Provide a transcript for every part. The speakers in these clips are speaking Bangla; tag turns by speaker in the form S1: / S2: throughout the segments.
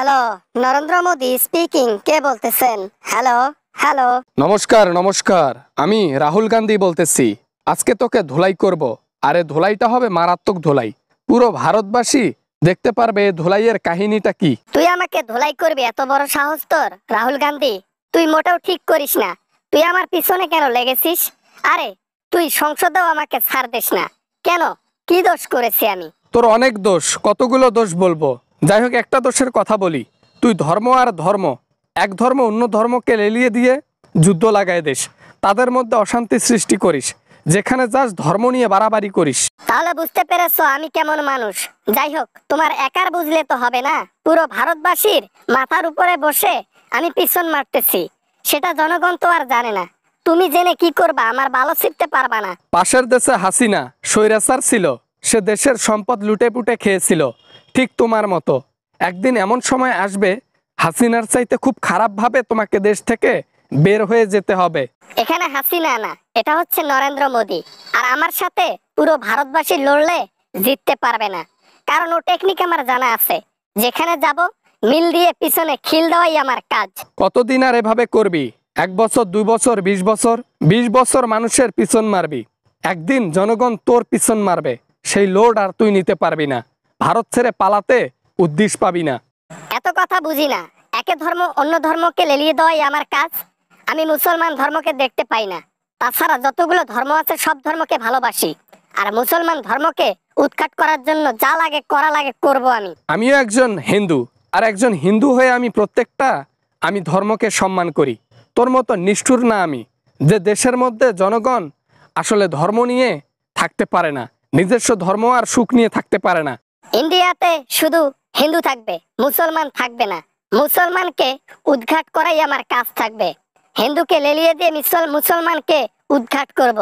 S1: Hello, Narendra Modi speaking. কে বলতেছেন? Hello hello.
S2: নমস্কার নমস্কার, আমি রাহুল গান্ধী বলতেছি। আজকে তোকে ধুলাই করব। আরে ধুলাইটা হবে মারাত্মক ধুলাই। পুরো ভারতবাসী দেখতে পারবে এই ধুলাইয়ের কাহিনীটা কি।
S1: তুই আমাকে ধুলাই করবি? এত বড় সাহস তোর, রাহুল গান্ধী? তুই মোটেও ঠিক করিস না। তুই আমার পিছনে কেন লেগেছিস? আরে তুই সংসদেও আমাকে ছাড় দিস না কেন? কি দোষ করেছি আমি?
S2: তোর অনেক দোষ, কতগুলো দোষ বলবো। যাই হোক, একটা দোষের কথা বলি। তুই ধর্ম আর ধর্ম, এক ধর্ম অন্য ধর্মকে লেলিয়ে দিয়ে যুদ্ধ লাগায় দেশ, তাদের মধ্যে অশান্তি সৃষ্টি করিস। যেখানে যাস ধর্ম নিয়ে বাড়াবাড়ি করিস।
S1: তাহলে বুঝতে পেরেছো আমি কেমন মানুষ? যাই হোক, তোমার একার বুঝলে তো হবে না। পুরো ভারতবাসীর মাথার উপরে বসে আমি পিছন মারতেছি, সেটা জনগণ তো আর জানে না। তুমি জেনে কি করবা? আমার ভালো শিখতে পারবা না।
S2: পাশের দেশে হাসিনা স্বৈরাচার ছিল, সে দেশের সম্পদ লুটে পুটে খেয়েছিল, ঠিক তোমার মতো। একদিন এমন সময় আসবে, হাসিনার চাইতে খুব খারাপভাবে তোমাকে দেশ থেকে বের হয়ে যেতে হবে।
S1: এখানে হাসিনা না, এটা হচ্ছে নরেন্দ্র মোদি। আর আমার সাথে পুরো ভারতবাসী লড়লে জিততে পারবে না, কারণ ও টেকনিক আমার জানা আছে। যেখানে যাব মিল দিয়ে পিছনে খিল দেওয়াই আমার কাজ।
S2: কতদিন আর এভাবে করবি? 1 বছর, 2 বছর, 20 বছর? 20 বছর মানুষের পিছন মারবি, একদিন জনগণ তোর পিছন মারবে। সেই লোড আর তুই নিতে পারবি না। ভারত ছেড়ে পালাতে উদ্দেশ্য পাবি না।
S1: এত কথা বুঝি না। একে ধর্ম অন্য ধর্মকে লেলিয়ে দেওয়াই আমার কাজ। আমি মুসলমান ধর্মকে দেখতে পাই না। তাছাড়া যতগুলো ধর্ম আছে সব ধর্মকে ভালোবাসি। আর মুসলমান ধর্মকে উৎখাত করার জন্য যা লাগে করা লাগে করব আমি।
S2: আমিও একজন হিন্দু, আর একজন হিন্দু হয়ে আমি ধর্মকে সম্মান করি। তোর মতো নিষ্ঠুর না আমি, যে দেশের মধ্যে জনগণ আসলে ধর্ম নিয়ে থাকতে পারে না, নিজস্ব ধর্ম আর সুখ নিয়ে থাকতে পারে না।
S1: ইন্ডিয়াতে শুধু হিন্দু থাকবে, মুসলমান থাকবে না। মুসলমানকে উৎখাত করাই আমার কাজ থাকবে। হিন্দুকে লেলিয়ে দিয়ে মুসলমানকে উৎখাত করব।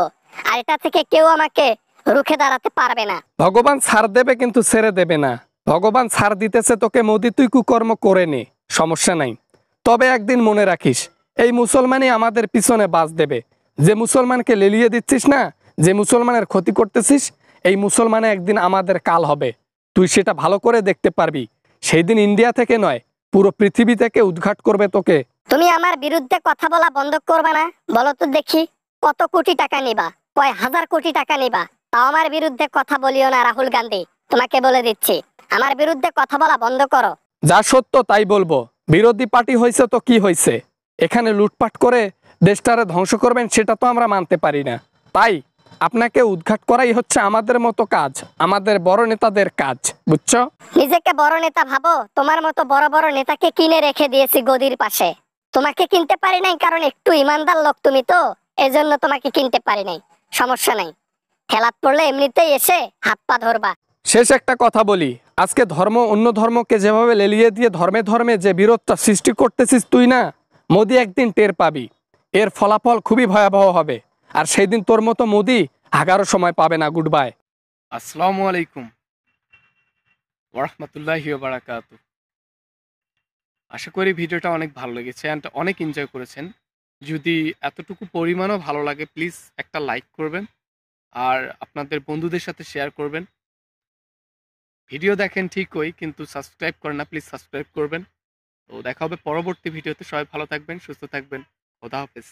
S1: আর এটা থেকে কেউ আমাকে রুখে দাঁড়াতে পারবে না।
S2: ভগবান ছাড় দেবে কিন্তু ছেড়ে দেবে না। ভগবান ছাড় দিতেছে তোকে, মোদি তুই কুকর্ম করে নে, সমস্যা নাই। তবে একদিন মনে রাখিস, এই মুসলমানই আমাদের পিছনে বাস দেবে। যে মুসলমানকে লেলিয়ে দিচ্ছিস না, যে মুসলমানের ক্ষতি করতেছিস, এই মুসলমানে একদিন আমাদের কাল হবে। তুই সেটা ভালো করে দেখতে পারবি। সেই দিন ইন্ডিয়া থেকে নয়, পুরো পৃথিবী থেকে উৎখাত করবে তোকে।
S1: তুমি আমার বিরুদ্ধে কথা বলা বন্ধ করবে না? বলো তো দেখি, কত কোটি টাকা নিবা? কয় হাজার কোটি টাকা নিবা? তাও আমার বিরুদ্ধে কথা বলিও না রাহুল গান্ধী। তোমাকে বলে দিচ্ছি, আমার বিরুদ্ধে কথা বলা বন্ধ করো।
S2: যা সত্য তাই বলবো। বিরোধী পার্টি হয়েছে তো কি হয়েছে? এখানে লুটপাট করে দেশটারে ধ্বংস করবেন সেটা তো আমরা মানতে পারি না। তাই আপনাকে উৎখাত করাই হচ্ছে আমাদের মতো কাজ, আমাদের বড় নেতাদের কাজ, বুঝছো?
S1: নিজেকে বড় নেতা ভাবো? তোমার মতো বড় বড় নেতাকে কিনে রেখে দিয়েছি গদির পাশে। তোমাকে কিনতে পারি নাই কারণ একটু ইমানদার লোক তুমি তো, এজন্য তোমাকে কিনতে পারি নাই। সমস্যা নাই, খেলাত পড়লে এমনিতেই এসে হাত পা ধরবা।
S2: শেষ একটা কথা বলি, আজকে ধর্ম অন্য ধর্মকে যেভাবে লেলিয়ে দিয়ে ধর্মে ধর্মে যে বিরোধটা সৃষ্টি করতেছিস তুই না, মোদি একদিন টের পাবি। এর ফলাফল খুবই ভয়াবহ হবে। আর সেই দিন তোর মতো মোদি হাগারও সময় পাবে না। Good bye. আসসালামু আলাইকুম ওয়া রাহমাতুল্লাহি ওয়া বারাকাতুহু। আশা করি ভিডিওটা অনেক ভালো লেগেছে অ্যান্ড অনেক এনজয় করেছেন। যদি এতটুকু পরিমাণও ভালো লাগে, প্লিজ একটা লাইক করবেন আর আপনাদের বন্ধুদের সাথে শেয়ার করবেন। ভিডিও দেখেন ঠিকই, কিন্তু সাবস্ক্রাইব করেন না, প্লিজ সাবস্ক্রাইব করবেন। তো দেখা হবে পরবর্তী ভিডিওতে। সবাই ভালো থাকবেন, সুস্থ থাকবেন। খোদা হাফেজ।